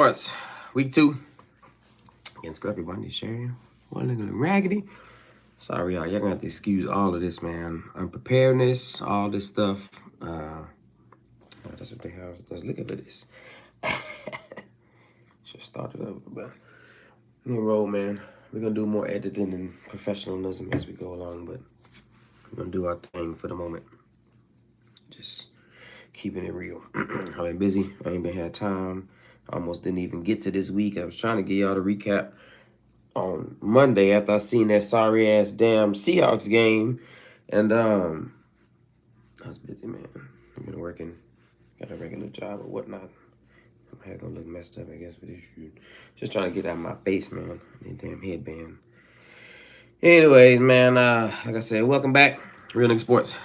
Sports, week 2 against Scruffy Bundy Share. One looking raggedy. Sorry, y'all. Y'all gonna have to excuse all of this, man. Unpreparedness, all this stuff. That's what they have. Let's look at this. Should start it over, but we're gonna roll, man. We're gonna do more editing and professionalism as we go along, but we're gonna do our thing for the moment. Just keeping it real. I've been busy. I ain't been had time. Almost didn't even get to this week. I was trying to get y'all to recap on Monday after I seen that sorry ass damn Seahawks game, and I was busy, man. I've been working, got a regular job or whatnot. My hair gonna look messed up, I guess, with this shoot. Just trying to get out of my face, man. That damn headband. Anyways, man, like I said, welcome back. Real Nigga Sports.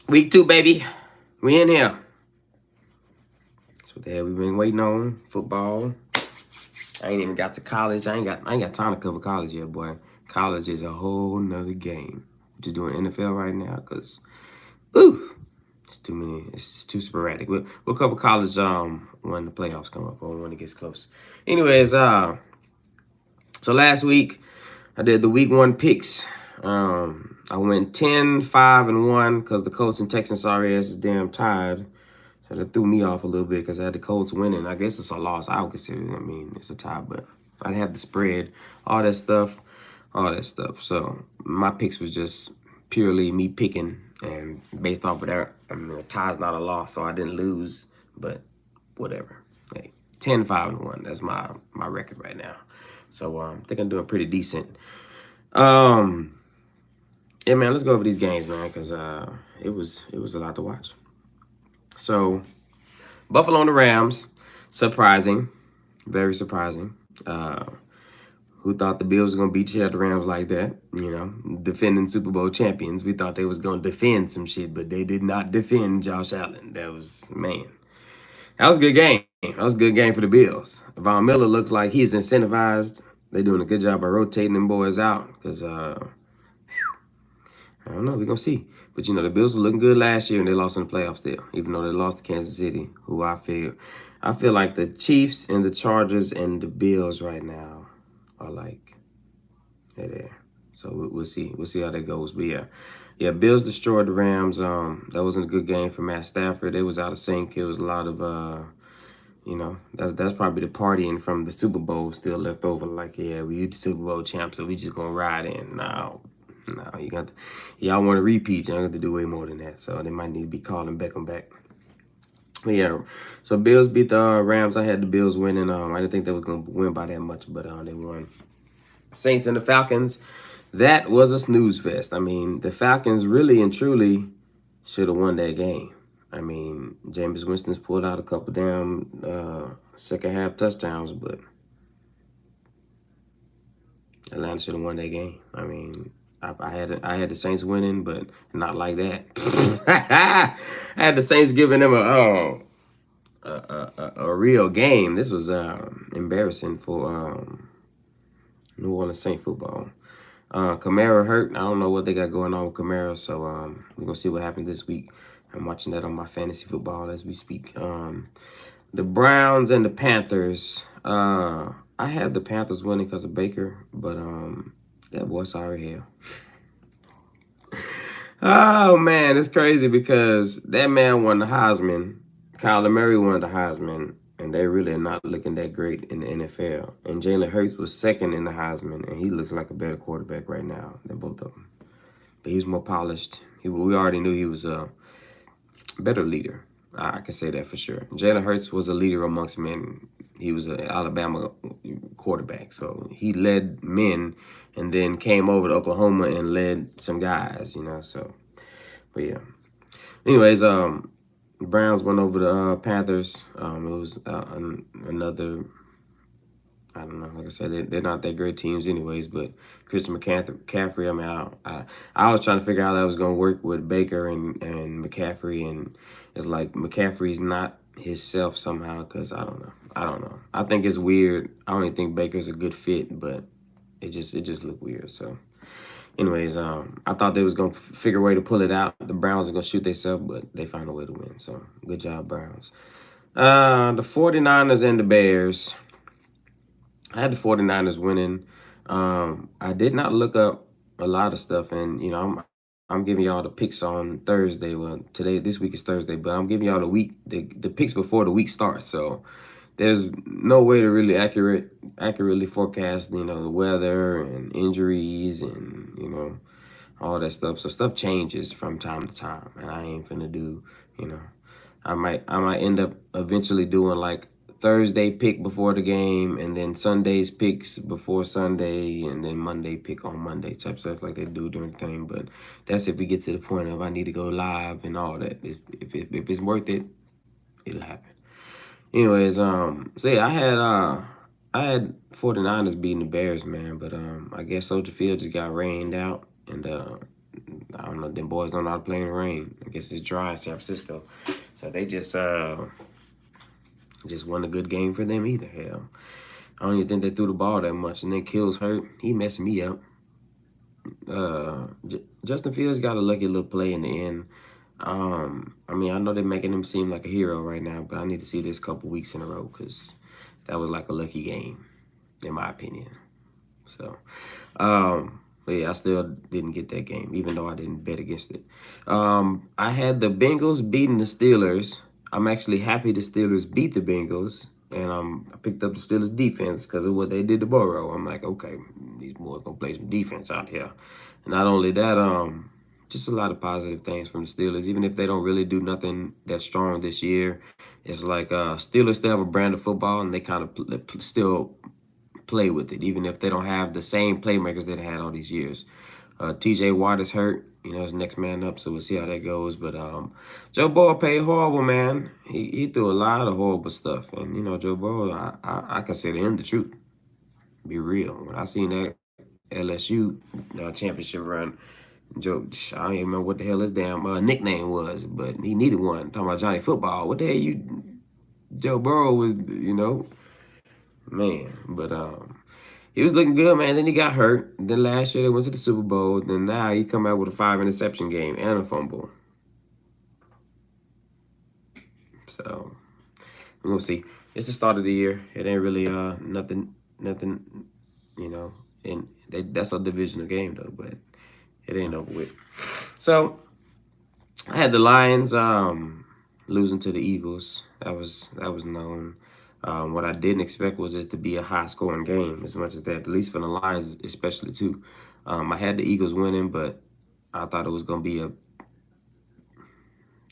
Week 2, baby. We in here. That's what the hell we've been waiting on. Football. I ain't even got to college. I ain't got time to cover college yet, boy. College is a whole nother game. We're just doing NFL right now, cause, ooh, it's too many. It's just too sporadic. We'll cover college when the playoffs come up or when it gets close. Anyways, so last week I did the week 1 picks. I went 10-5-1 because the Colts and Texans sorry ass is damn tired. So that threw me off a little bit because I had the Colts winning. I guess it's a loss. I would consider it. I mean, it's a tie, but I have the spread, all that stuff. So my picks was just purely me picking, and based off of that, I mean, a tie's not a loss, so I didn't lose, but whatever. Hey, 10-5-1. That's my record right now. So I think I'm doing pretty decent. Yeah, man, let's go over these games, man, because it was a lot to watch. So, Buffalo and the Rams, surprising, very surprising. Who thought the Bills were going to beat the Rams like that? You know, defending Super Bowl champions. We thought they was going to defend some shit, but they did not defend Josh Allen. That was a good game. That was a good game for the Bills. Von Miller looks like he's incentivized. They're doing a good job by rotating them boys out because, I don't know. We're going to see. But, you know, the Bills were looking good last year, and they lost in the playoffs still, even though they lost to Kansas City, who I feel like the Chiefs and the Chargers and the Bills right now are like, they're there. So we'll see. We'll see how that goes. But, yeah, Bills destroyed the Rams. That wasn't a good game for Matt Stafford. They was out of sync. It was a lot of, you know, that's probably the partying from the Super Bowl still left over. Like, yeah, we the Super Bowl champs, so we just going to ride in. No, y'all want to repeat, y'all got to do way more than that. So they might need to be calling Beckham back. But yeah, so Bills beat the Rams. I had the Bills winning. I didn't think they was going to win by that much, but they won. Saints and the Falcons, that was a snooze fest. I mean, the Falcons really and truly should have won that game. I mean, Jameis Winston's pulled out a couple damn second half touchdowns, but Atlanta should have won that game. I mean, I had the Saints winning, but not like that. I had the Saints giving them a real game. This was embarrassing for New Orleans Saint football. Kamara hurt. I don't know what they got going on with Kamara, so we're gonna see what happens this week. I'm watching that on my fantasy football as we speak. The Browns and the Panthers. I had the Panthers winning because of Baker, but that boy sorry hell. Oh, man, it's crazy because that man won the Heisman. Kyler Murray won the Heisman, and they really are not looking that great in the NFL. And Jalen Hurts was second in the Heisman, and he looks like a better quarterback right now than both of them. But he's more polished. We already knew he was a better leader. I can say that for sure. Jalen Hurts was a leader amongst men. He was an Alabama quarterback, so he led men and then came over to Oklahoma and led some guys, you know, so. But, yeah. Anyways, Browns went over the Panthers. It was another, I don't know, like I said, they're not that great teams anyways, but Christian McCaffrey, I mean, I was trying to figure out how that was going to work with Baker and McCaffrey, and it's like McCaffrey's not himself somehow because I don't know. I think it's weird. I don't even think Baker's a good fit, but it just looked weird, so. Anyways, I thought they was going to figure a way to pull it out. The Browns are going to shoot themselves, but they found a way to win, so good job, Browns. The 49ers and the Bears. I had the 49ers winning. I did not look up a lot of stuff, and I'm giving y'all the picks on Thursday. Well, this week is Thursday, but I'm giving y'all the picks before the week starts. So there's no way to really accurately forecast, the weather and injuries and all that stuff. So stuff changes from time to time, and I ain't finna do, you know, I might end up eventually doing like Thursday pick before the game, and then Sunday's picks before Sunday, and then Monday pick on Monday type stuff like they do during the thing. But that's if we get to the point of I need to go live and all that. If it's worth it, it'll happen. Anyways, so yeah, I had 49ers beating the Bears, man, but I guess Soldier Field just got rained out, and I don't know, them boys don't know how to play in the rain. I guess it's dry in San Francisco, so they just won a good game for them either. Hell, I don't even think they threw the ball that much, and then Kills hurt. He messing me up. Justin Fields got a lucky little play in the end. I mean, I know they're making him seem like a hero right now, but I need to see this couple weeks in a row because that was like a lucky game, in my opinion. So, but yeah, I still didn't get that game, even though I didn't bet against it. I had the Bengals beating the Steelers. I'm actually happy the Steelers beat the Bengals, and I picked up the Steelers defense because of what they did to Burrow. I'm like, okay, these boys gonna play some defense out here. And not only that, just a lot of positive things from the Steelers. Even if they don't really do nothing that strong this year, it's like Steelers still have a brand of football, and they kind of still play with it, even if they don't have the same playmakers that they had all these years. TJ Watt is hurt. His next man up, so we'll see how that goes. But Joe Burrow played horrible, man. He threw a lot of horrible stuff. And, Joe Burrow, I consider him the truth. Be real. When I seen that LSU championship run, Joe, I don't even remember what the hell his damn nickname was, but he needed one. Talking about Johnny Football. What the hell Joe Burrow was, man. But he was looking good, man. Then he got hurt. Then last year they went to the Super Bowl. Then now he come out with a 5-interception game and a fumble. So we're gonna see. It's the start of the year. It ain't really nothing, and that's a divisional game though, but it ain't over with. So I had the Lions losing to the Eagles. That was known. What I didn't expect was it to be a high-scoring game as much as that, at least for the Lions especially, too. I had the Eagles winning, but I thought it was going to be a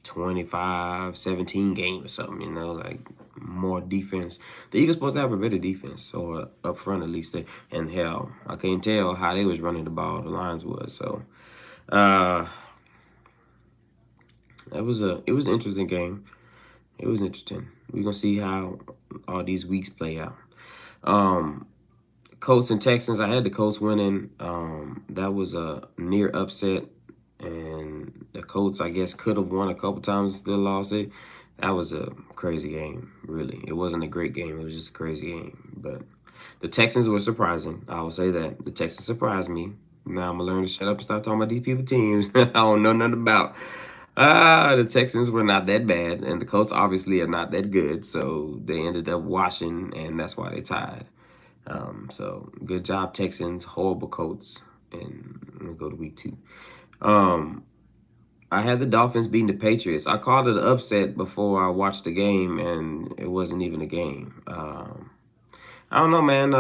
25-17 game or something, like more defense. The Eagles supposed to have a better defense, or up front at least. And hell, I can't tell how they was running the ball, the Lions was. So it was an interesting game. It was interesting. We're going to see how all these weeks play out. Colts and Texans, I had the Colts winning. That was a near upset. And the Colts, I guess, could have won a couple times and still lost it. That was a crazy game, really. It wasn't a great game. It was just a crazy game. But the Texans were surprising. I will say that. The Texans surprised me. Now I'm going to learn to shut up and stop talking about these people teams I don't know nothing about. The Texans were not that bad, and the Colts obviously are not that good, so they ended up washing, and that's why they tied. So good job, Texans. Horrible Colts, and we'll go to week 2. I had the Dolphins beating the Patriots. I called it an upset before I watched the game, and it wasn't even a game. I don't know, man.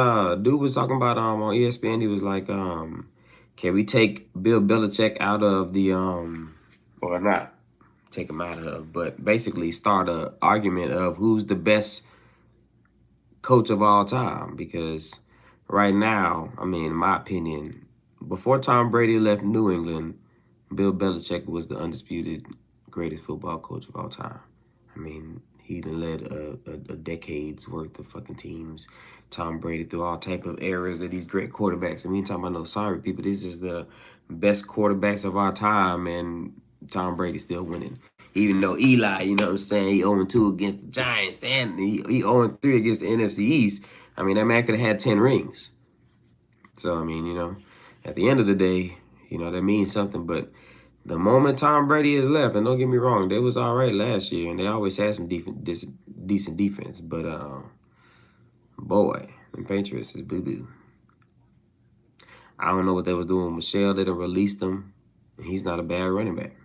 Dude was talking about on ESPN. He was like, can we take Bill Belichick out of the or not take him out of, but basically start a argument of who's the best coach of all time? Because right now, I mean, in my opinion, before Tom Brady left New England, Bill Belichick was the undisputed greatest football coach of all time. I mean, he done led a decade's worth of fucking teams. Tom Brady through all type of eras of these great quarterbacks. And we ain't talking about no sorry people. This is the best quarterbacks of our time, and Tom Brady still winning. Even though Eli, you know what I'm saying, he 0-2 against the Giants, and he 0-3 against the NFC East. I mean, that man could have had 10 rings. So, I mean, at the end of the day, that means something. But The moment Tom Brady has left, and don't get me wrong, they was all right last year, and they always had some decent defense. But boy, the Patriots is boo boo. I don't know what they was doing with Michelle. They done released him. He's not a bad running back.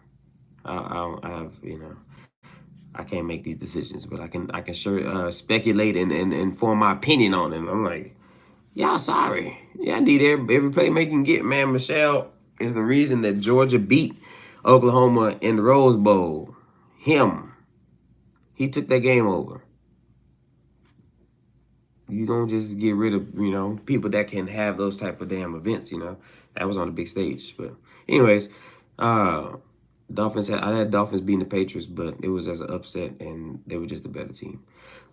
I have, I can't make these decisions, but I can sure speculate and form my opinion on it. I'm like, y'all sorry. Yeah, I need every playmaker can get, man. Michelle is the reason that Georgia beat Oklahoma in the Rose Bowl. Him. He took that game over. You don't just get rid of, people that can have those type of damn events, That was on the big stage. But anyways, I had Dolphins beating the Patriots, but it was as an upset, and they were just a better team.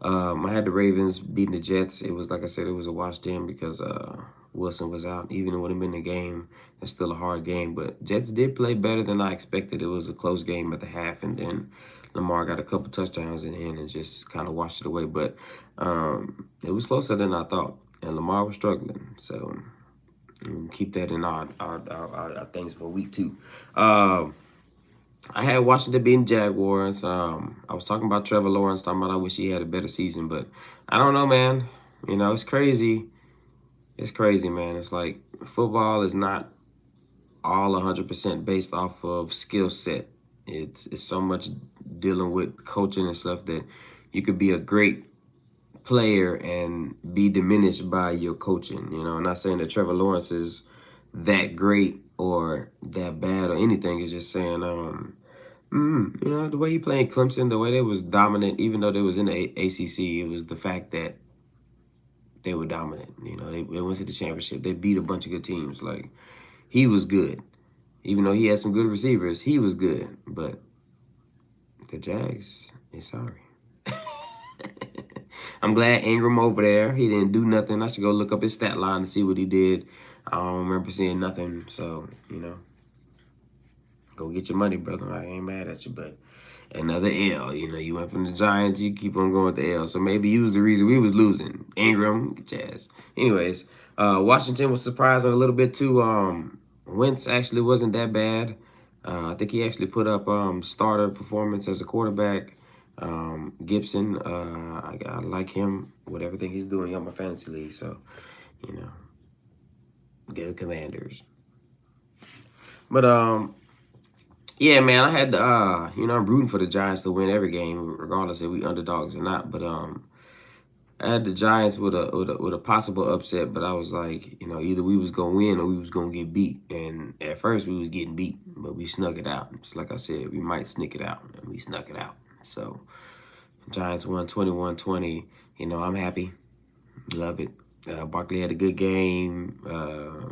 I had the Ravens beating the Jets. It was, like I said, it was a wash then because Wilson was out. Even with him in the game, it's still a hard game. But Jets did play better than I expected. It was a close game at the half, and then Lamar got a couple touchdowns in the end and just kind of washed it away. But it was closer than I thought, and Lamar was struggling. So keep that in our things for week 2. I had Washington beating Jaguars. I was talking about Trevor Lawrence, talking about I wish he had a better season, but I don't know, man. It's crazy. It's crazy, man. It's like football is not all 100% based off of skill set. It's so much dealing with coaching and stuff that you could be a great player and be diminished by your coaching. I'm not saying that Trevor Lawrence is that great or that bad or anything. It's just saying, the way he played Clemson, the way they was dominant, even though they was in the ACC, it was the fact that they were dominant. They went to the championship. They beat a bunch of good teams. Like, he was good. Even though he had some good receivers, he was good. But the Jags is sorry. I'm glad Ingram over there. He didn't do nothing. I should go look up his stat line to see what he did. I don't remember seeing nothing. So, go get your money, brother. I ain't mad at you, but another L. You went from the Giants, you keep on going with the L. So maybe you was the reason we was losing. Ingram, get your ass. Anyways, Washington was surprising a little bit too. Wentz actually wasn't that bad. I think he actually put up starter performance as a quarterback. Gibson, I like him with everything he's doing on my fantasy league. So, go Commanders. But yeah, man, I had I'm rooting for the Giants to win every game, regardless if we underdogs or not. But I had the Giants with a possible upset, but I was like, either we was gonna win or we was gonna get beat. And at first we was getting beat, but we snuck it out. Just like I said, we might sneak it out, and we snuck it out. So Giants won 21-20. I'm happy. Love it. Barkley had a good game.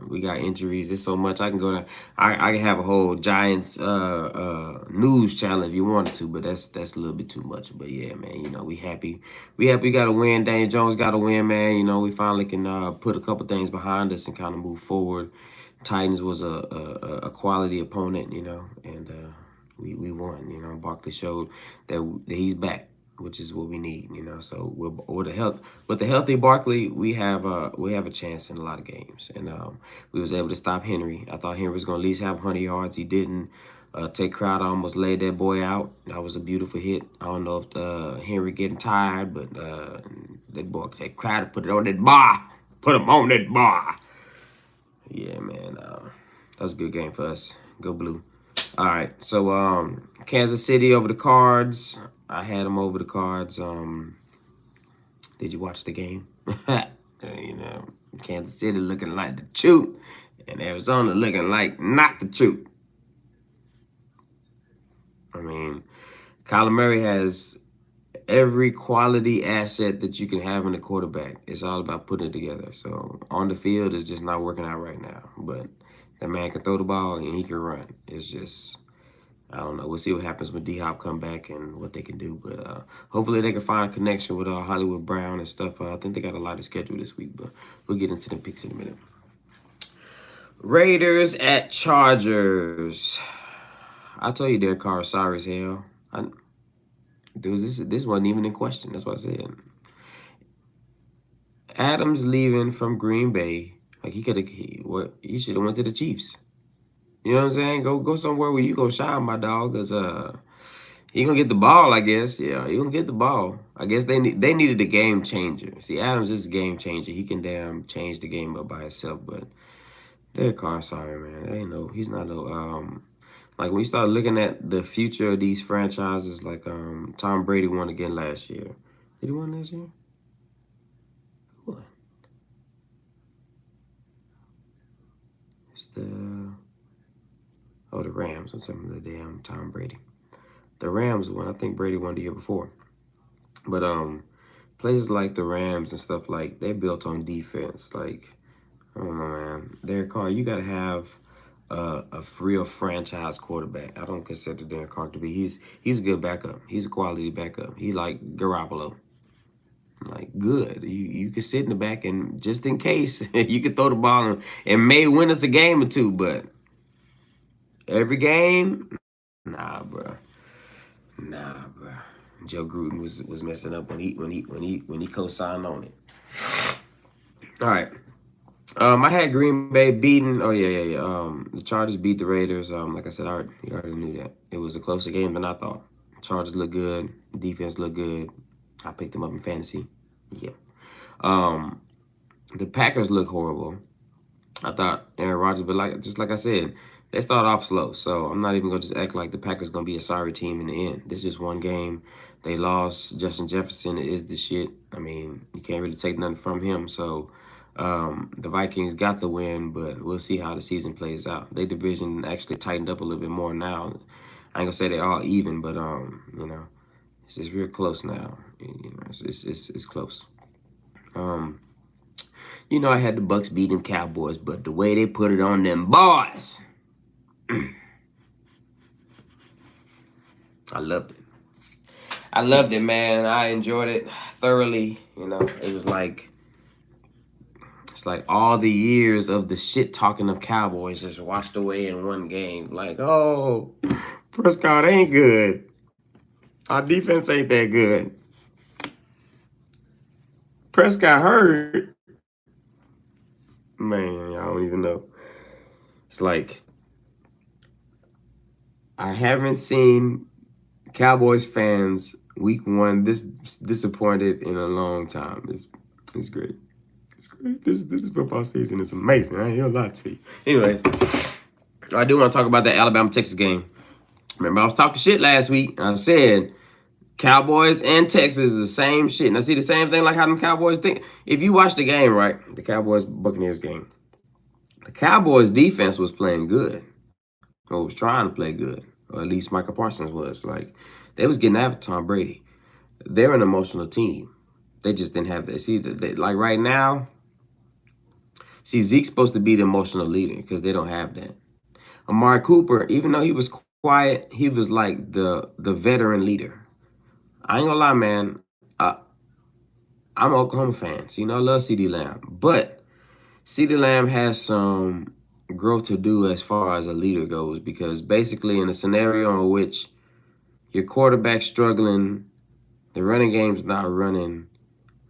We got injuries. There's so much I can go down. I can have a whole Giants news channel if you wanted to, but that's a little bit too much. But yeah, man, we happy. We got to win. Daniel Jones got to win, man. We finally can put a couple things behind us and kind of move forward. Titans was a quality opponent, and we won. Barkley showed that he's back, which is what we need, So with the healthy Barkley, we have a chance in a lot of games, and we was able to stop Henry. I thought Henry was gonna at least have 100 yards. He didn't. Tate Crowder almost laid that boy out. That was a beautiful hit. I don't know if Henry getting tired, but that boy Tate Crowder put it on that bar. Put him on that bar. Yeah, man. That was a good game for us. Go Blue. All right, so Kansas City over the Cards. I had them over the Cards. Did you watch the game? Kansas City looking like the truth, and Arizona looking like not the truth. I mean, Kyler Murray has every quality asset that you can have in a quarterback. It's all about putting it together. So on the field, it's just not working out right now. But that man can throw the ball and he can run. It's just, I don't know. We'll see what happens when D-Hop come back and what they can do. But hopefully they can find a connection with Hollywood Brown and stuff. I think they got a lot of schedule this week, but we'll get into the picks in a minute. Raiders at Chargers. I told you Derek Carr is sorry as hell. This wasn't even in question. That's what I said. Adams leaving from Green Bay. Like he should have went to the Chiefs. You know what I'm saying? Go somewhere where you go shine, my dog, cause he gonna get the ball, I guess. Yeah, he gonna get the ball. I guess they needed a game changer. See, Adams is a game changer. He can damn change the game up by himself, but Derek Carr, sorry, man. He's not no like when you start looking at the future of these franchises, like Tom Brady won again last year. Did he win this year? Who won? It's the Rams. I'm talking about the damn Tom Brady. The Rams won. I think Brady won the year before. But places like the Rams and stuff, like, they're built on defense. Like, I don't know, man. Derek Carr, you gotta have a real franchise quarterback. I don't consider Derek Carr to be. He's a good backup. He's a quality backup. He like Garoppolo. Like, good. You can sit in the back and just in case you can throw the ball and may win us a game or two, but every game, nah, bro. Nah, bro. Joe Gruden was messing up when he co-signed on it. All right. I had Green Bay beating. Oh yeah. The Chargers beat the Raiders. Like I said, you already knew that. It was a closer game than I thought. Chargers look good. Defense look good. I picked them up in fantasy. Yeah. The Packers look horrible. I thought Aaron Rodgers, but just like I said, they start off slow. So I'm not even gonna just act like the Packers gonna be a sorry team in the end. This is just one game. They lost. Justin Jefferson is the shit. I mean, you can't really take nothing from him. So the Vikings got the win, but we'll see how the season plays out. Their division actually tightened up a little bit more now. I ain't gonna say they're all even, but it's just real close now. It's close. I had the Bucks beating Cowboys, but the way they put it on them boys, I loved it. I loved it, man. I enjoyed it thoroughly. It's like all the years of the shit talking of Cowboys just washed away in one game. Like, oh, Prescott ain't good. Our defense ain't that good. Prescott hurt. Man, I don't even know. It's like I haven't seen Cowboys fans week one this disappointed in a long time. It's great. It's great. This football season is amazing. I ain't gonna lie to you. Anyways, I do want to talk about that Alabama-Texas game. Remember, I was talking shit last week. I said Cowboys and Texas is the same shit. And I see the same thing like how them Cowboys think. If you watch the game, right, the Cowboys-Buccaneers game, the Cowboys defense was playing good. Or was trying to play good. Or at least Michael Parsons was. Like, they was getting after Tom Brady. They're an emotional team. They just didn't have that. See, like right now, Zeke's supposed to be the emotional leader because they don't have that. Amari Cooper, even though he was quiet, he was like the veteran leader. I ain't gonna lie, man. I'm an Oklahoma fan, so I love CeeDee Lamb. But CeeDee Lamb has some growth to do as far as a leader goes, because basically in a scenario in which your quarterback's struggling, the running game's not running,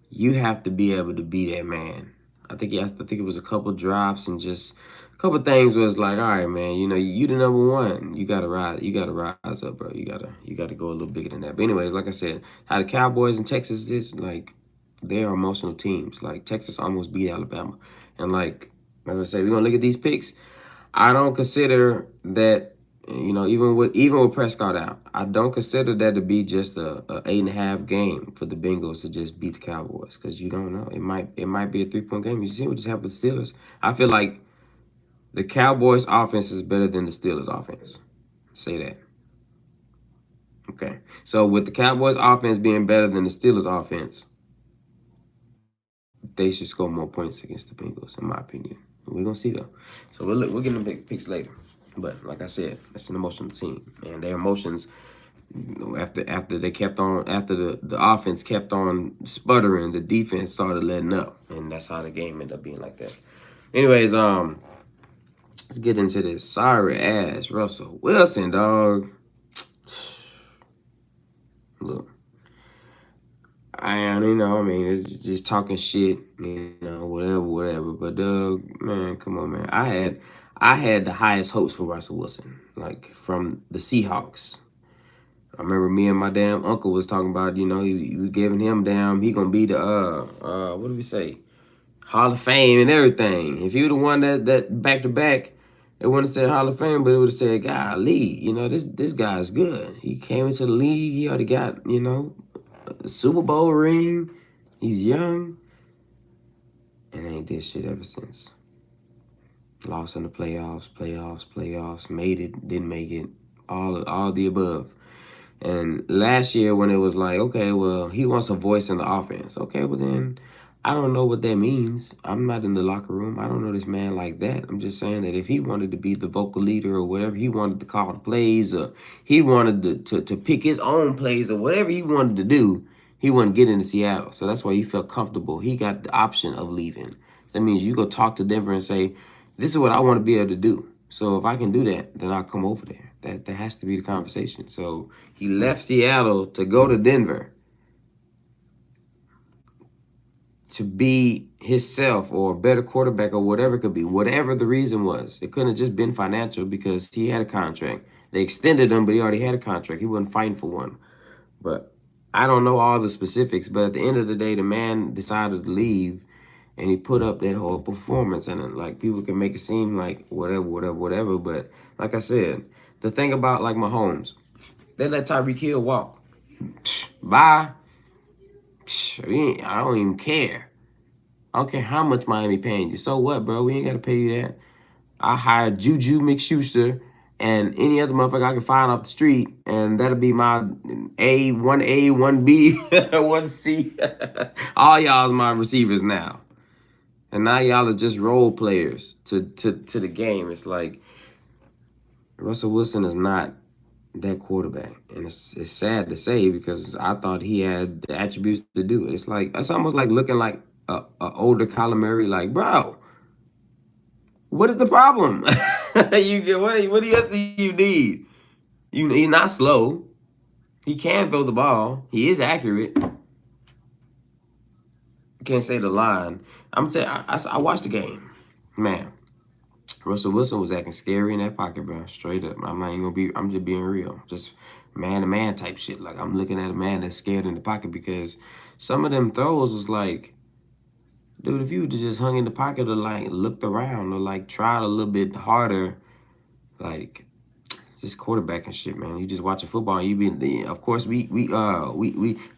you have to be able to be that man. I think it was a couple drops and just a couple things was like, all right, man, you the number one. You gotta rise up, bro. You gotta go a little bigger than that. But anyways, like I said, how the Cowboys and Texas is, like, they are emotional teams. Like, Texas almost beat Alabama. And like I said, we're gonna look at these picks. I don't consider that, even with Prescott out, I don't consider that to be just a 8.5 game for the Bengals to just beat the Cowboys, because you don't know. It might be a 3-point game. You see what just happened with the Steelers. I feel like the Cowboys offense is better than the Steelers offense. Say that. Okay. So with the Cowboys offense being better than the Steelers offense, they should score more points against the Bengals, in my opinion. We're gonna see though. So we'll get the picks later. But like I said, it's an emotional team, and their emotions, after the offense kept on sputtering, the defense started letting up, and that's how the game ended up being like that. Anyways, let's get into this. Sorry ass Russell Wilson, dog. Look, it's just talking shit, whatever. But Doug, man, come on, man. I had the highest hopes for Russell Wilson, like from the Seahawks. I remember me and my damn uncle was talking about, we giving him he gonna be the what do we say, Hall of Fame and everything. If you the one that back to back, it wouldn't have said Hall of Fame, but it would have said, golly, this guy's good. He came into the league, he already got, a Super Bowl ring. He's young, and ain't did shit ever since. Lost in the playoffs, made it, didn't make it, all the above. And last year when it was like, okay, well, he wants a voice in the offense. Okay, well then, I don't know what that means. I'm not in the locker room. I don't know this man like that. I'm just saying that if he wanted to be the vocal leader or whatever, he wanted to call the plays or he wanted to pick his own plays or whatever he wanted to do, he wouldn't get into Seattle. So that's why he felt comfortable. He got the option of leaving. So that means you go talk to Denver and say, this is what I want to be able to do. So if I can do that, then I'll come over there. That has to be the conversation. So he left Seattle to go to Denver to be himself or a better quarterback or whatever it could be, whatever the reason was. It couldn't have just been financial because he had a contract. They extended him, but he already had a contract. He wasn't fighting for one. But I don't know all the specifics, but at the end of the day, the man decided to leave and he put up that whole performance. And like people can make it seem like whatever. But like I said, the thing about like Mahomes, they let Tyreek Hill walk. Bye. I don't even care. I don't care how much Miami paying you. So what, bro? We ain't got to pay you that. I hired Juju McSchuster and any other motherfucker I can find off the street, and that'll be my A, 1A, 1B, 1C. All y'all's my receivers now. And now y'all are just role players to the game. It's like Russell Wilson is not that quarterback. And it's sad to say because I thought he had the attributes to do it. It's almost like looking like a older Kyler Murray, like, bro, what is the problem? You get what else do you need? He's not slow. He can throw the ball. He is accurate. Can't say the line. I'm telling I watched the game. Man, Russell Wilson was acting scary in that pocket, bro. Straight up. I'm just being real. Just man to man type shit. Like I'm looking at a man that's scared in the pocket because some of them throws was like, dude, if you just hung in the pocket or like looked around or like tried a little bit harder, like just quarterbacking shit, man. You just watching football and you be, of course we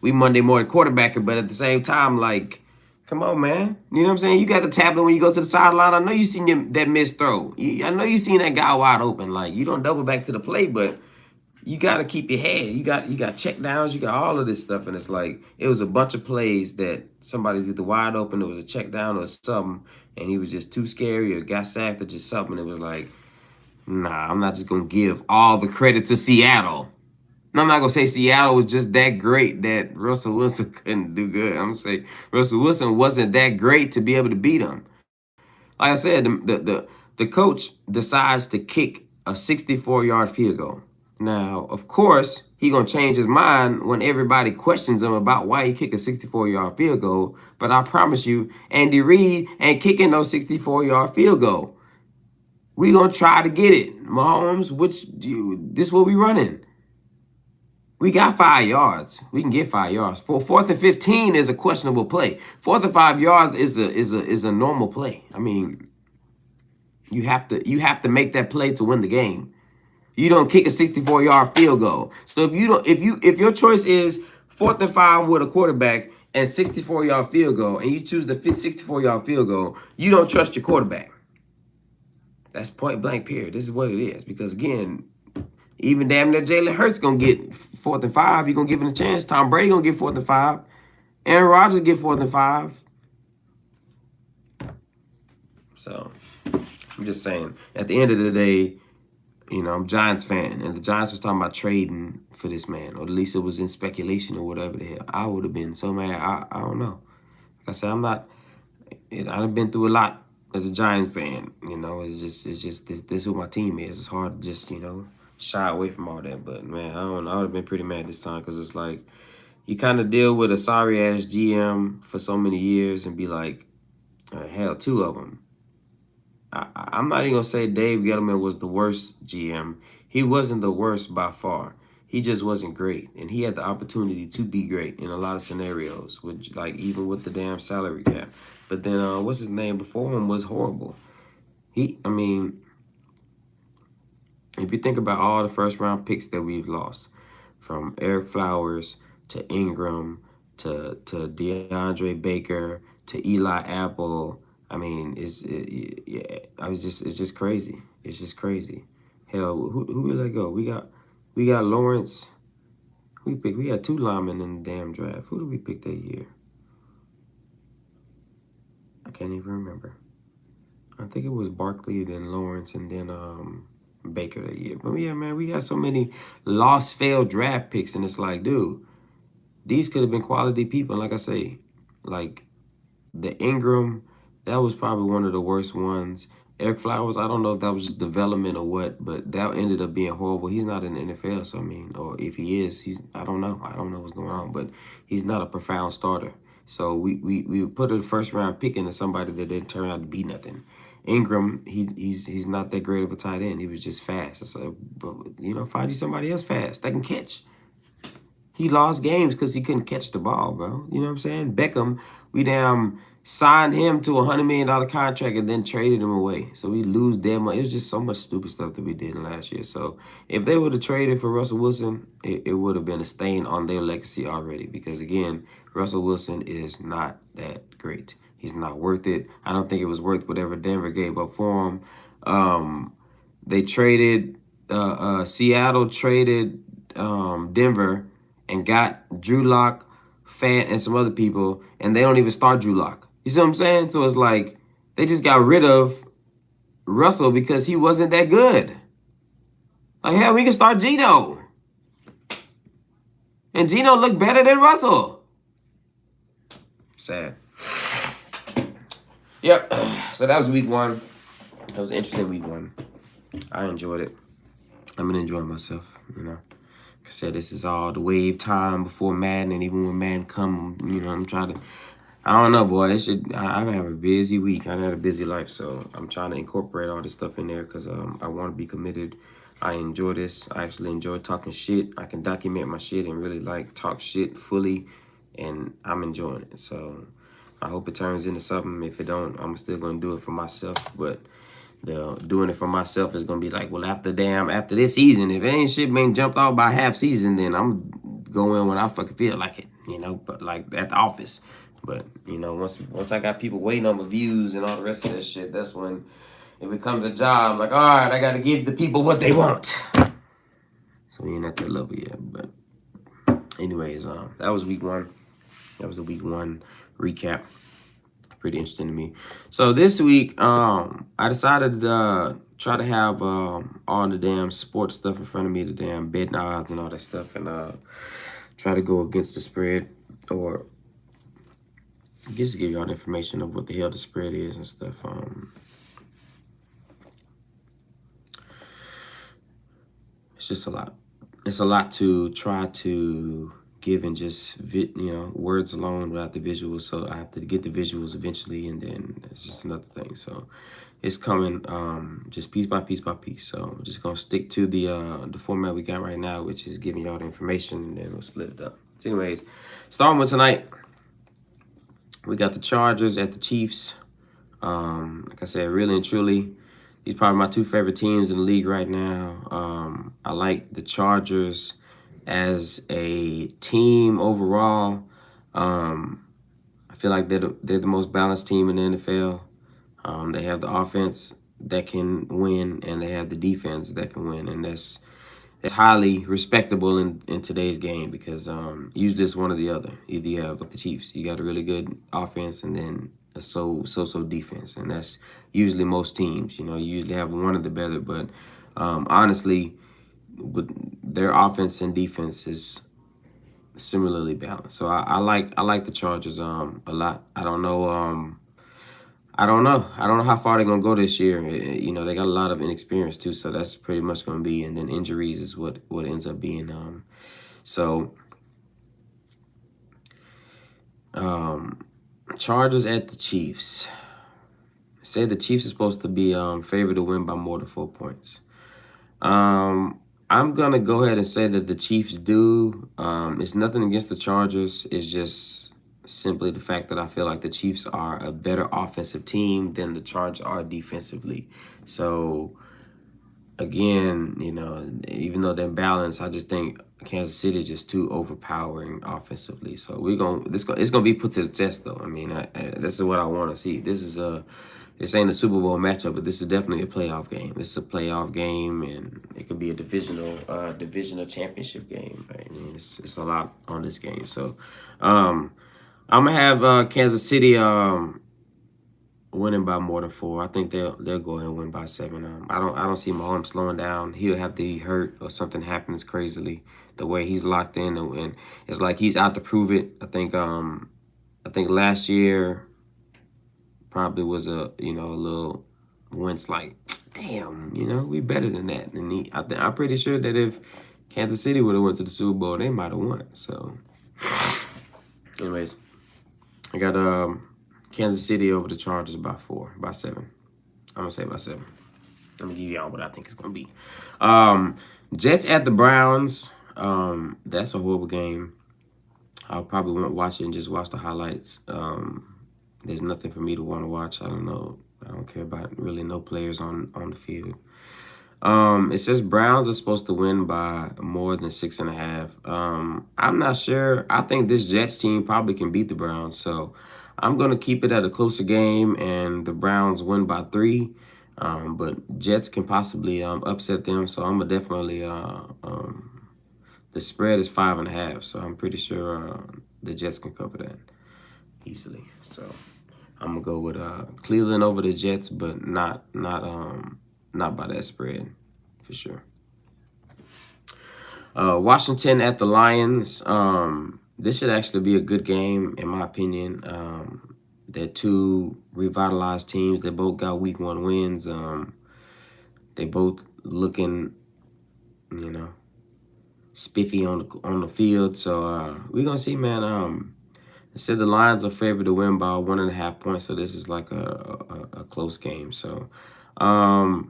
Monday morning quarterbacking, but at the same time, like, come on, man. You know what I'm saying? You got the tablet when you go to the sideline. I know you seen that missed throw. I know you seen that guy wide open. Like you don't double back to the play, but you got to keep your head. You got check downs. You got all of this stuff, and it's like it was a bunch of plays that somebody's either wide open, it was a check down or something, and he was just too scary or got sacked or just something. It was like, nah, I'm not just gonna give all the credit to Seattle. No, I'm not gonna say Seattle was just that great that Russell Wilson couldn't do good. I'm gonna say Russell Wilson wasn't that great to be able to beat him. Like I said, the coach decides to kick a 64-yard field goal. Now, of course, he gonna change his mind when everybody questions him about why he kicked a 64-yard field goal. But I promise you, Andy Reid ain't kicking no 64-yard field goal. We gonna try to get it, Mahomes. This what we running? We got 5 yards. We can get 5 yards. For 4th and 15 is a questionable play. 4th and 5 yards is a normal play. I mean, you have to make that play to win the game. You don't kick a 64-yard field goal. So if your choice is 4th and 5 with a quarterback and 64-yard field goal, and you choose the 64-yard field goal, you don't trust your quarterback. That's point blank period. This is what it is. Because again, even damn near Jalen Hurts gonna get 4th and 5. You gonna give him a chance. Tom Brady gonna get 4th and 5. Aaron Rodgers get 4th and 5. So I'm just saying, at the end of the day, I'm a Giants fan, and the Giants was talking about trading for this man, or at least it was in speculation or whatever the hell. I would have been so mad. I don't know. Like I said, I've been through a lot as a Giants fan. It's just this is who my team is. It's hard to just shy away from all that. But man, I would have been pretty mad this time because it's like you kind of deal with a sorry ass GM for so many years and be like, hell, 2 of them. I'm not even gonna say Dave Gettleman was the worst GM. He wasn't the worst by far. He just wasn't great, and he had the opportunity to be great in a lot of scenarios, with like even with the damn salary cap. But then, what's his name before him was horrible. I mean, if you think about all the first round picks that we've lost, from Eric Flowers to Ingram to DeAndre Baker to Eli Apple, I mean, it's just crazy. It's just crazy. Hell, who we let go? We got Lawrence. We had two linemen in the damn draft. Who did we pick that year? I can't even remember. I think it was Barkley, then Lawrence, and then Baker that year. But yeah, man, we got so many lost, failed draft picks, and it's like, dude, these could have been quality people. Like I say, like the Ingram, that was probably one of the worst ones. Eric Flowers, I don't know if that was just development or what, but that ended up being horrible. He's not in the NFL, so I mean, or if he is, I don't know. I don't know what's going on, but he's not a profound starter. So we put a first round pick into somebody that didn't turn out to be nothing. Ingram, he's not that great of a tight end. He was just fast. So, but, find you somebody else fast that can catch. He lost games because he couldn't catch the ball, bro. You know what I'm saying? Beckham, we damn signed him to $100 million contract and then traded him away. So we lose damn money. It was just so much stupid stuff that we did last year. So if they would have traded for Russell Wilson, it would have been a stain on their legacy already. Because, again, Russell Wilson is not that great. He's not worth it. I don't think it was worth whatever Denver gave up for him. They traded, Seattle traded Denver and got Drew Lock, Fant, and some other people, and they don't even start Drew Lock. You see what I'm saying? So it's like they just got rid of Russell because he wasn't that good. Like, hell, we can start Geno. And Geno looked better than Russell. Sad. Yep. So that was week one. That was an interesting week one. I enjoyed it. I've been enjoying myself, Like I said, this is all the wave time before Madden, and even when Madden come, I'm trying to, I don't know, boy. I have a busy week. I had a busy life, so I'm trying to incorporate all this stuff in there because I want to be committed. I enjoy this. I actually enjoy talking shit. I can document my shit and really talk shit fully, and I'm enjoying it. So I hope it turns into something. If it don't, I'm still gonna do it for myself, but doing it for myself is gonna be like, well, after this season, if it ain't shit being jumped off by half season, then I'm going when I fucking feel like it, but like at the office. But once I got people waiting on my views and all the rest of that shit, that's when it becomes a job. Like, all right, I gotta give the people what they want. So we ain't at that level yet. But anyways, that was week one. That was the week one recap. Pretty interesting to me. So this week, I decided to try to have all the damn sports stuff in front of me, the damn betting odds and all that stuff, and try to go against the spread, or just to give y'all the information of what the hell the spread is and stuff. It's just a lot. It's a lot to try to give in just words alone without the visuals. So I have to get the visuals eventually, and then it's just another thing. So it's coming just piece by piece by piece. So we're just gonna stick to the format we got right now, which is giving y'all the information, and then we'll split it up. So anyways, starting with tonight, we got the Chargers at the Chiefs. Like I said, really and truly, these probably my two favorite teams in the league right now. I like the Chargers as a team overall. I feel like they're the most balanced team in the NFL. They have the offense that can win, and they have the defense that can win, and that's highly respectable in today's game, because usually it's one or the other. Either you have, like the Chiefs, you got a really good offense, and then a so defense, and that's usually most teams. You usually have one of the better, but honestly, with their offense and defense is similarly balanced. So I like the Chargers a lot. I don't know how far they're gonna go this year. They got a lot of inexperience too, so that's pretty much gonna be, and then injuries is what ends up being. Chargers at the Chiefs. Say the Chiefs are supposed to be favored to win by more than 4 points. I'm gonna go ahead and say that the Chiefs do. It's nothing against the Chargers. It's just simply the fact that I feel like the Chiefs are a better offensive team than the Chargers are defensively. So again, even though they're balanced, I just think Kansas City is just too overpowering offensively. So it's gonna be put to the test though. I mean, this is what I want to see. This ain't a Super Bowl matchup, but this is definitely a playoff game. This is a playoff game, and it could be a divisional championship game. Right? I mean, it's a lot on this game. So, I'm gonna have Kansas City winning by more than 4. I think they'll go ahead and win by 7. I don't see Mahomes slowing down. He'll have to be hurt or something happens crazily. The way he's locked in, and it's like he's out to prove it. I think last year probably was a little Wentz like, damn, we better than that. And I'm pretty sure that if Kansas City would have went to the Super Bowl, they might have won. So, anyways, I got Kansas City over the Chargers by 7. I'm gonna say by 7. Let me give y'all what I think it's gonna be. Jets at the Browns. That's a horrible game. I probably won't watch it and just watch the highlights. There's nothing for me to want to watch. I don't know. I don't care about really no players on the field. It says Browns are supposed to win by more than 6.5. I'm not sure. I think this Jets team probably can beat the Browns. So I'm going to keep it at a closer game, and the Browns win by 3. But Jets can possibly upset them. So I'm going to definitely the spread is 5.5. So I'm pretty sure the Jets can cover that easily. So I'm gonna go with Cleveland over the Jets, but not by that spread for sure. Washington at the Lions. This should actually be a good game in my opinion. They're two revitalized teams. They both got week 1 wins. They both looking, spiffy on the field. So we're gonna see, man. It said the Lions are favored to win by 1.5 points, so this is like a close game. So, I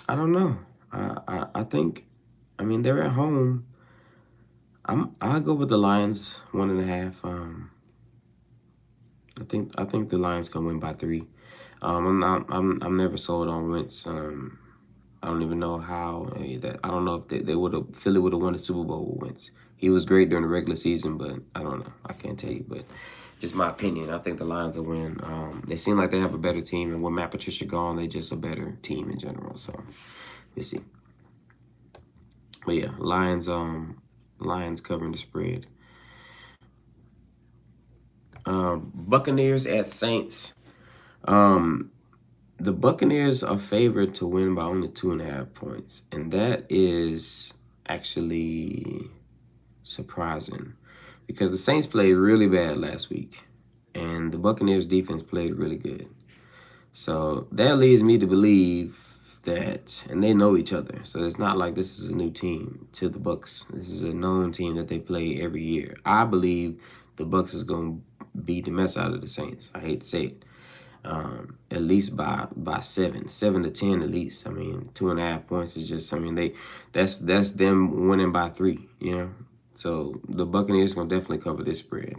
don't know. I think, they're at home. I'll go with the Lions 1.5. I think the Lions can win by 3. I'm never sold on Wentz. I don't even know how that. I don't know if Philly would have won the Super Bowl with Wentz. He was great during the regular season, but I don't know. I can't tell you, but just my opinion. I think the Lions will win. They seem like they have a better team, and with Matt Patricia gone, they just a better team in general. So we'll see. But yeah, Lions covering the spread. Buccaneers at Saints. The Buccaneers are favored to win by only 2.5 points, and that is actually surprising because the Saints played really bad last week, and the Buccaneers defense played really good. So that leads me to believe that, and they know each other, so it's not like this is a new team to the Bucs. This is a known team that they play every year. I believe the Bucs is going to beat the mess out of the Saints. I hate to say it. At least by 7 to 10 at least. 2.5 points is just, that's them winning by 3, So the Buccaneers gonna definitely cover this spread.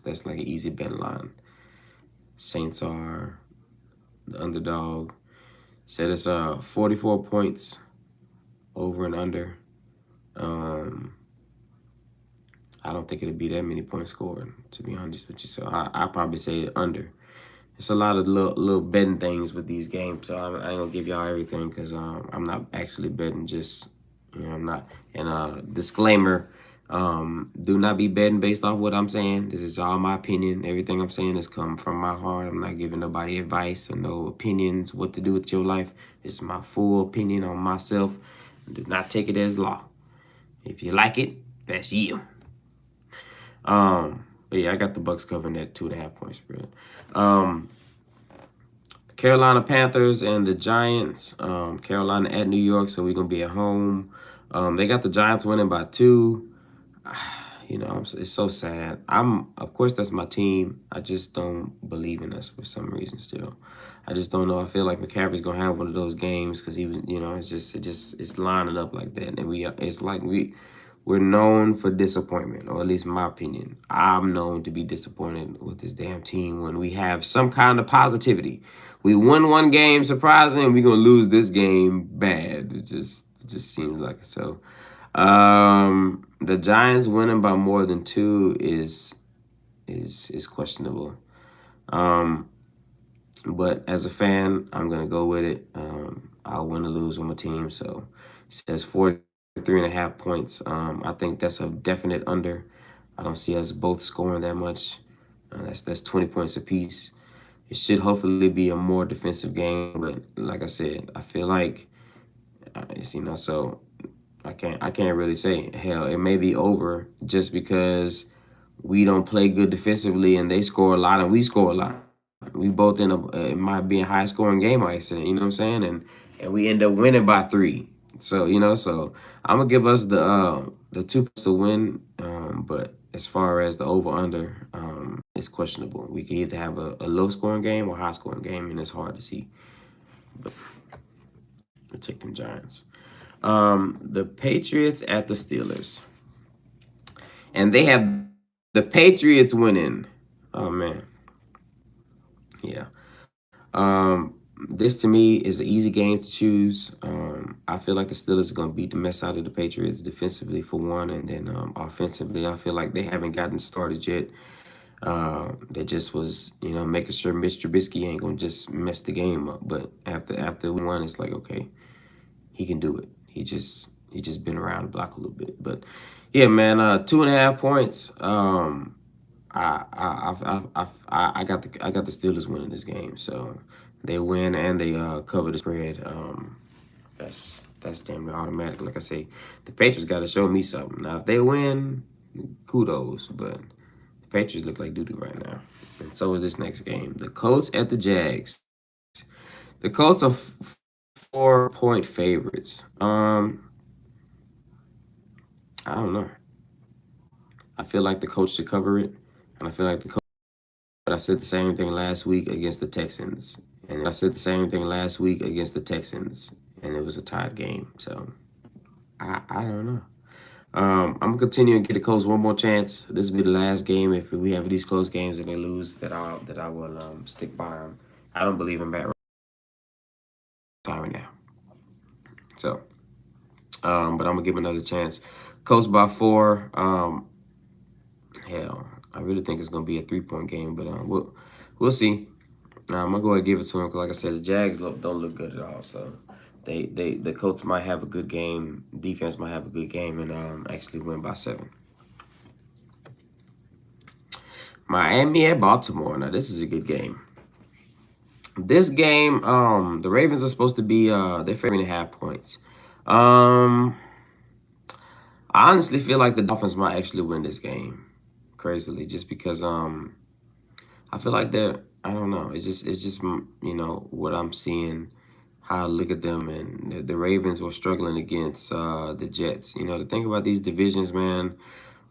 That's like an easy bet line. Saints are the underdog. Said it's 44 points over and under. I don't think it'll be that many points scored, to be honest with you. So I probably say under. It's a lot of little betting things with these games, so I ain't gonna give y'all everything because I'm not actually betting. Just I'm not. And disclaimer: do not be betting based off what I'm saying. This is all my opinion. Everything I'm saying has come from my heart. I'm not giving nobody advice or no opinions what to do with your life. This is my full opinion on myself. Do not take it as law. If you like it, that's you. But yeah, I got the Bucs covering that 2.5 point spread. Carolina Panthers and the Giants. Carolina at New York, so we're gonna be at home. They got the Giants winning by 2. it's so sad. Of course, that's my team. I just don't believe in us for some reason still. I just don't know. I feel like McCaffrey's gonna have one of those games because he was, it's lining up like that, and it's like we're known for disappointment, or at least in my opinion. I'm known to be disappointed with this damn team when we have some kind of positivity. We won one game surprising, and we're gonna lose this game bad. It just seems like it. So. The Giants winning by more than 2 is questionable. Um, but as a fan, I'm gonna go with it. I'll win or lose with my team. So it says 43.5 points. I think that's a definite under. I don't see us both scoring that much. That's 20 points apiece. It should hopefully be a more defensive game, but like I said, I feel like so I can't really say. Hell, it may be over just because we don't play good defensively and they score a lot and we score a lot. We both end up it might be a high scoring game by accident, you know what I'm saying? And we end up winning by 3. So, so I'm gonna give us the 2 points to win. But as far as the over under, it's questionable. We could either have a low scoring game or high scoring game, and it's hard to see. But we'll take them Giants. The Patriots at the Steelers. And they have the Patriots winning. Oh man. Yeah. This to me is an easy game to choose. I feel like the Steelers are gonna beat the mess out of the Patriots defensively for one, and then offensively, I feel like they haven't gotten started yet. They just was, making sure Mitch Trubisky ain't gonna just mess the game up. But after one, it's like, okay, he can do it. He just been around the block a little bit. But yeah, man, 2.5 points. I got the Steelers winning this game, so they win and they cover the spread. That's damn near automatic. Like I say, the Patriots got to show me something. Now, if they win, kudos. But the Patriots look like doo-doo right now, and so is this next game. The Colts at the Jags. The Colts are 4-point favorites. I don't know. I feel like the coach should cover it, and I feel like the coach. But I said the same thing last week against the Texans, and I said the same thing last week against the Texans, and it was a tied game. So I don't know. I'm gonna continue and get the Colts one more chance. This will be the last game. If we have these close games and they lose, that I will stick by them. I don't believe in bad right now. So, but I'm gonna give them another chance. Colts by 4. Hell, I really think it's gonna be a 3-point game, but we'll see. I'm gonna go ahead and give it to him because, like I said, the Jags don't look good at all. So the Colts might have a good game. Defense might have a good game and actually win by 7. Miami at Baltimore. Now this is a good game. This game, the Ravens are supposed to be they're 3.5 points. I honestly feel like the Dolphins might actually win this game. Crazily, just because I feel like I don't know. It's just what I'm seeing, how I look at them, and the Ravens were struggling against the Jets. The thing about these divisions, man,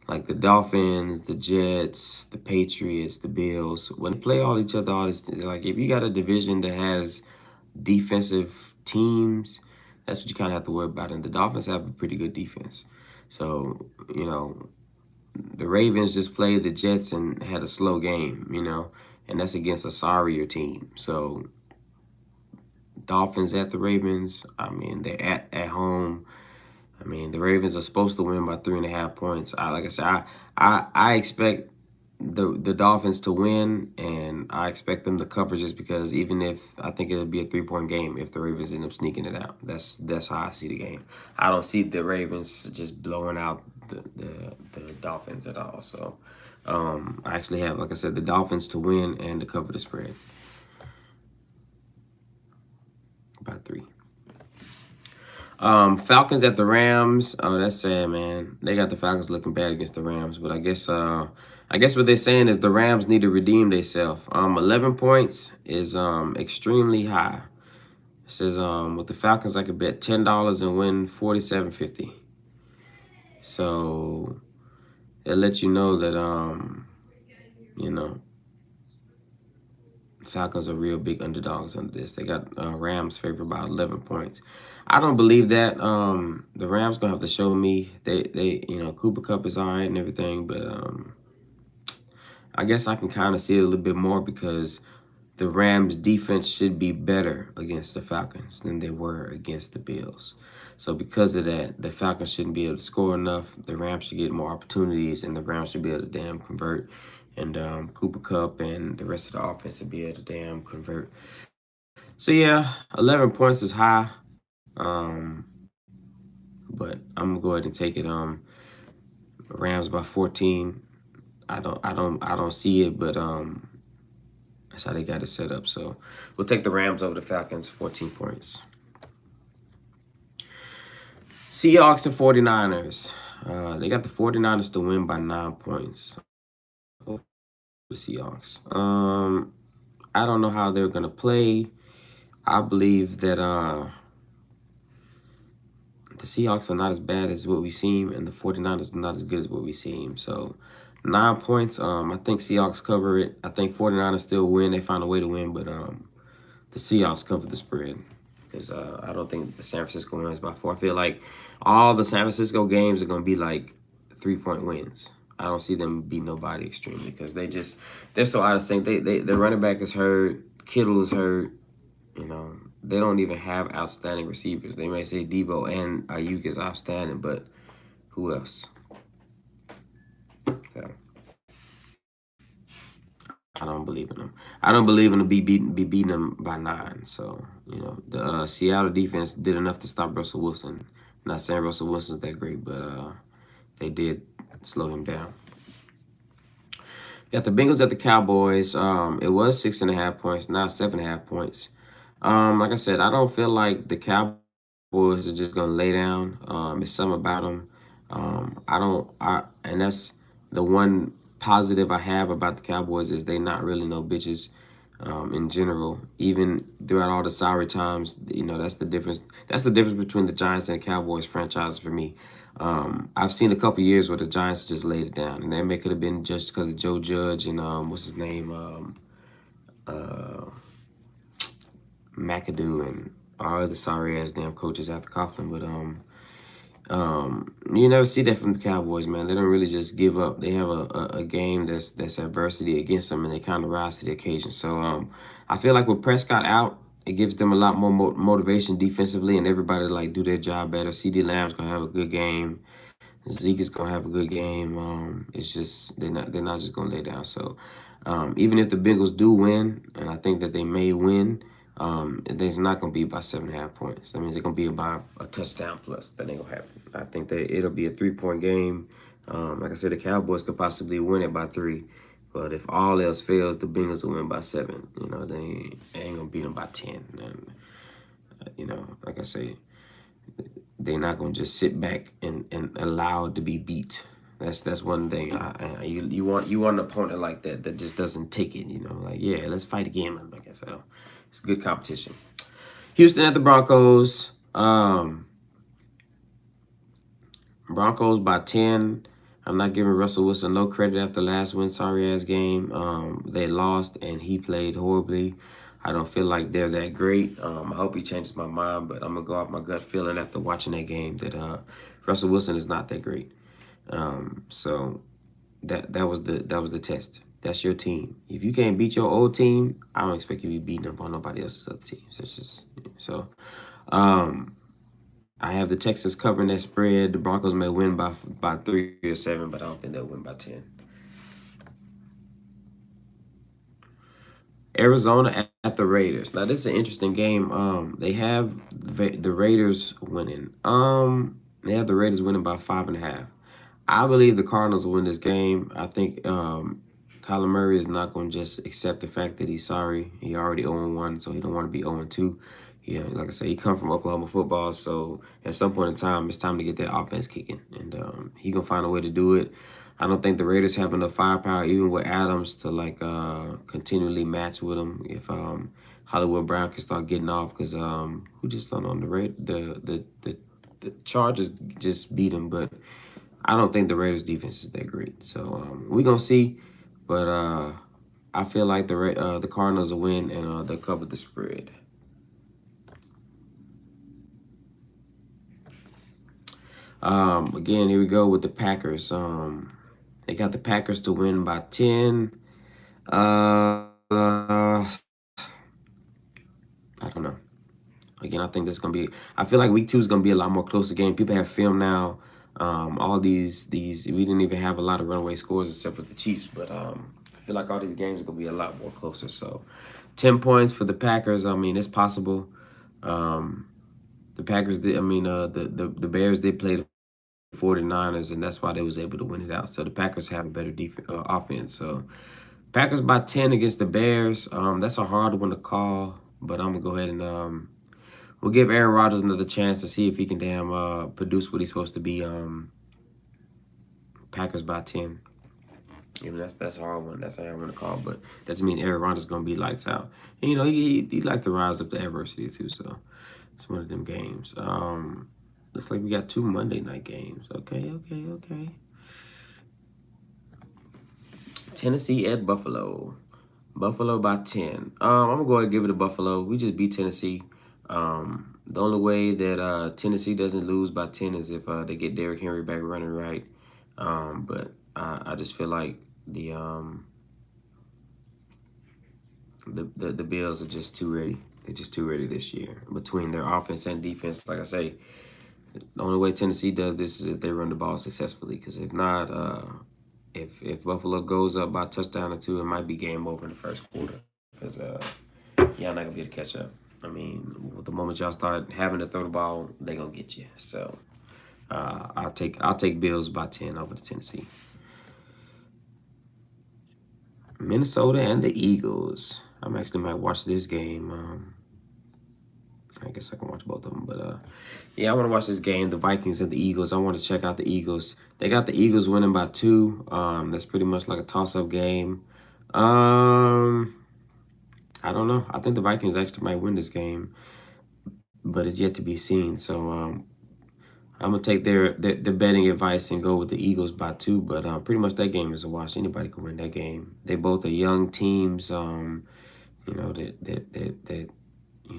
like the Dolphins, the Jets, the Patriots, the Bills, when they play all each other, all this, like if you got a division that has defensive teams, that's what you kind of have to worry about. And the Dolphins have a pretty good defense, so the Ravens just played the Jets and had a slow game, and that's against a sorrier team. So Dolphins at the Ravens, I mean, they're at home. I mean, the Ravens are supposed to win by 3.5 points. Like I said, I expect the Dolphins to win, and I expect them to cover just because even if I think it'll be a 3-point game if the Ravens end up sneaking it out. That's how I see the game. I don't see the Ravens just blowing out the Dolphins at all. So I actually have, like I said, the Dolphins to win and to cover the spread by 3. Falcons at the Rams. Oh, that's sad, man. They got the Falcons looking bad against the Rams, but I guess what they're saying is the Rams need to redeem themselves. 11 points is extremely high. It says with the Falcons I could bet $10 and win $47.50. So it lets you know that you know, Falcons are real big underdogs under this. They got Rams favored by 11 points. I don't believe that. The Rams gonna have to show me. They Cooper Cup is all right and everything, but I guess I can kind of see it a little bit more because the Rams defense should be better against the Falcons than they were against the Bills. So because of that, the Falcons shouldn't be able to score enough. The Rams should get more opportunities, and the Rams should be able to damn convert. And Cooper Cup and the rest of the offense should be able to damn convert. So yeah, 11 points is high, um, but I'm gonna go ahead and take it. Rams by 14. I don't see it, but that's how they got it set up. So we'll take the Rams over the Falcons, 14 points. Seahawks and 49ers. They got the 49ers to win by 9 points. The Seahawks. I don't know how they're going to play. I believe that the Seahawks are not as bad as what we seem, and the 49ers are not as good as what we seem. So 9 points. I think Seahawks cover it. I think 49ers still win. They find a way to win, but the Seahawks cover the spread because I don't think the San Francisco wins by 4. I feel like all the San Francisco games are going to be like 3-point wins. I don't see them beat nobody extremely because they're so out of sync. Their running back is hurt. Kittle is hurt. You know, they don't even have outstanding receivers. They may say Debo and Ayuk is outstanding, but who else? So, I don't believe in them. I don't believe in them be beating them by 9. So, the Seattle defense did enough to stop Russell Wilson. Not saying Russell Wilson's that great, but they did slow him down. Got the Bengals at the Cowboys. It was 6.5 points, now 7.5 points. Like I said, I don't feel like the Cowboys are just gonna lay down. It's something about them. And that's the one positive I have about the Cowboys is they not really no bitches. In general, even throughout all the sorry times, that's the difference. That's the difference between the Giants and the Cowboys franchises for me. I've seen a couple years where the Giants just laid it down, and that may could have been just because of Joe Judge and what's his name, McAdoo and all the sorry ass damn coaches after Coughlin. But you never see that from the Cowboys, man. They don't really just give up. They have a game that's adversity against them, and they kind of rise to the occasion. So I feel like with Prescott out, it gives them a lot more motivation defensively, and everybody like do their job better. CD Lamb's gonna have a good game. Zeke is gonna have a good game. It's just they're not just gonna lay down. So even if the Bengals do win, and I think that they may win, it's not gonna be by 7.5 points. That means they're gonna be about a touchdown plus. That ain't gonna happen. I think that it'll be a 3-point game. Like I said, the Cowboys could possibly win it by 3. But if all else fails, the Bengals will win by 7. They ain't gonna beat them by 10. And like I say, they're not gonna just sit back and allow it to be beat. That's one thing. You want an opponent like that just doesn't take it. Like, yeah, let's fight again. Like I said, it's good competition. Houston at the Broncos. Broncos by 10. I'm not giving Russell Wilson no credit after last win, sorry ass game. They lost and he played horribly. I don't feel like they're that great. I hope he changes my mind, but I'm gonna go off my gut feeling after watching that game that Russell Wilson is not that great. So that was the test. That's your team. If you can't beat your old team, I don't expect you to be beating up on nobody else's other teams. It's just so. I have the Texans covering that spread. The Broncos may win by 3 or 7, but I don't think they'll win by 10. Arizona at the Raiders. Now this is an interesting game. They have the Raiders winning. They have the Raiders winning by 5.5. I believe the Cardinals will win this game. I think Kyler Murray is not going to just accept the fact that he's sorry. He already 0-1, so he don't want to be 0-2. Yeah, like I said, he come from Oklahoma football, so at some point in time, it's time to get that offense kicking, and he gonna find a way to do it. I don't think the Raiders have enough firepower, even with Adams, to like continually match with him. If Hollywood Brown can start getting off, because who just started on the Chargers just beat him, but I don't think the Raiders defense is that great. So we're gonna see. But I feel like the Cardinals will win and they'll cover the spread. Again, here we go with the Packers. They got the Packers to win by 10. I don't know. Again, I think this is gonna be. I feel like week 2 is gonna be a lot more closer game. People have film now. All these we didn't even have a lot of runaway scores except for the Chiefs, but I feel like all these games are gonna be a lot more closer. So, 10 points for the Packers. I mean, it's possible. The Packers did. I mean, the Bears did play the 49ers, and that's why they was able to win it out. So the Packers have a better offense. So Packers by 10 against the Bears. That's a hard one to call, but I'm gonna go ahead and we'll give Aaron Rodgers another chance to see if he can produce what he's supposed to be. Packers by 10. Even that's a hard one. That's a hard one to call, but that doesn't mean Aaron Rodgers is gonna be lights out. And, you know, he likes to rise up to adversity too. So it's one of them games. Looks like we got 2 Monday night games. Okay. Tennessee at Buffalo. Buffalo by 10. I'm going to go ahead and give it to Buffalo. We just beat Tennessee. The only way that Tennessee doesn't lose by 10 is if they get Derrick Henry back running right. But I just feel like the Bills are just too ready. They're just too ready this year. Between their offense and defense, like I say, the only way Tennessee does this is if they run the ball successfully. Because if not, if Buffalo goes up by a touchdown or 2, it might be game over in the first quarter. Because y'all not gonna be able to catch up. I mean, the moment y'all start having to throw the ball, they gonna get you. So I'll take Bills by 10 over to Tennessee. Minnesota and the Eagles. I'm actually might watch this game. I guess I can watch both of them, but yeah, I want to watch this game. The Vikings and the Eagles. I want to check out the Eagles. They got the Eagles winning by 2. That's pretty much like a toss-up game. I don't know. I think the Vikings actually might win this game, but it's yet to be seen. So I'm gonna take their betting advice and go with the Eagles by 2. But pretty much that game is a wash. Anybody can win that game. They both are young teams. You know that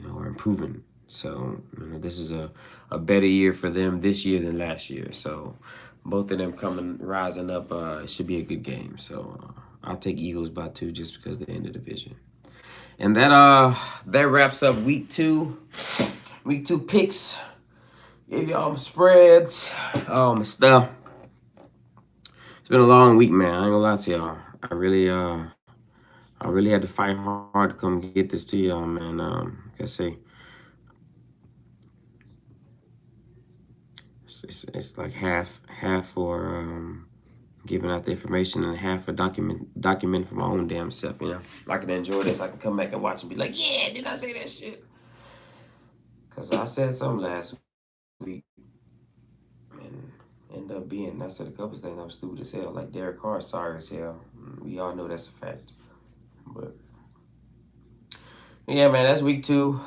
are improving. So this is a better year for them this year than last year. So both of them rising up. It should be a good game. So I'll take Eagles by 2 just because they're in the division. And that wraps up week 2. Week 2 picks. Give y'all my spreads. All my stuff. It's been a long week, man. I ain't gonna lie to y'all. I really had to fight hard to come get this to y'all, man. Like I say, it's like half for giving out the information and half for document for my own damn self. You know, I can enjoy this. I can come back and watch and be like, yeah, did I say that shit? Cause I said something last week and ended up being. I said a couple things that was stupid as hell, like Derek Carr, sorry as hell. We all know that's a fact, but. Yeah, man, that's week 2.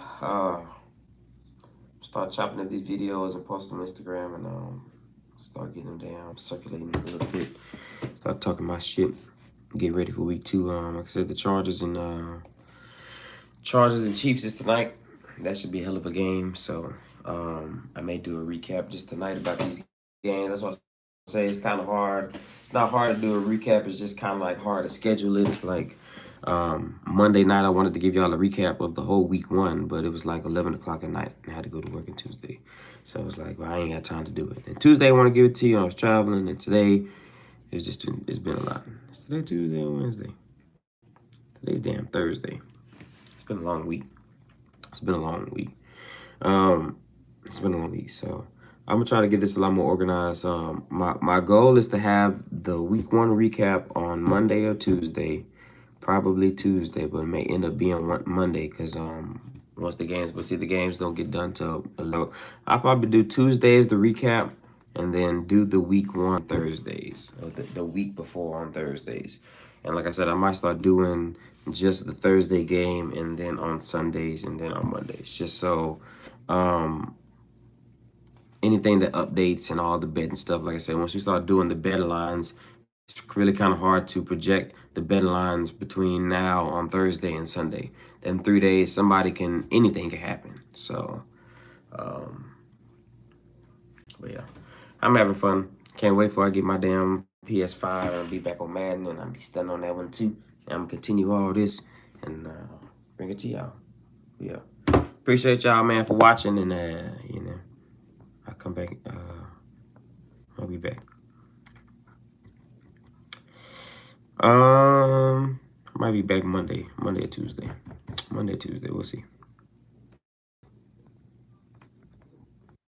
Start chopping up these videos and post them on Instagram and start getting them down, circulating a little bit. Start talking my shit. Get ready for week 2. Like I said, the Chargers and Chiefs is tonight. That should be a hell of a game. So I may do a recap just tonight about these games. That's what I say. It's kind of hard. It's not hard to do a recap. It's just kind of like hard to schedule it. It's like Monday night, I wanted to give y'all a recap of the whole week 1, but it was like 11 o'clock at night, and I had to go to work on Tuesday. So I was like, well, I ain't got time to do it. And Tuesday, I want to give it to you. I was traveling, and today, it's been a lot. Is today Tuesday or Wednesday? Today's damn Thursday. It's been a long week. It's been a long week. So I'm gonna try to get this a lot more organized. My goal is to have the week 1 recap on Monday or Tuesday. Probably Tuesday, but it may end up being Monday because once the games don't get done till 11. I'll probably do Tuesday as the recap and then do the week 1 Thursdays, or the week before on Thursdays. And like I said, I might start doing just the Thursday game and then on Sundays and then on Mondays, just so anything that updates and all the betting stuff. Like I said, once we start doing the betting lines, it's really kind of hard to project the betting lines between now on Thursday and Sunday. Then 3 days, anything can happen. So, but yeah, I'm having fun. Can't wait for I get my damn PS5 and be back on Madden, and I'll be stunned on that one too. And I'm gonna continue all this and bring it to y'all. Yeah, appreciate y'all, man, for watching, and I'll come back. I'll be back. I might be back Monday or Tuesday. Monday, Tuesday. We'll see.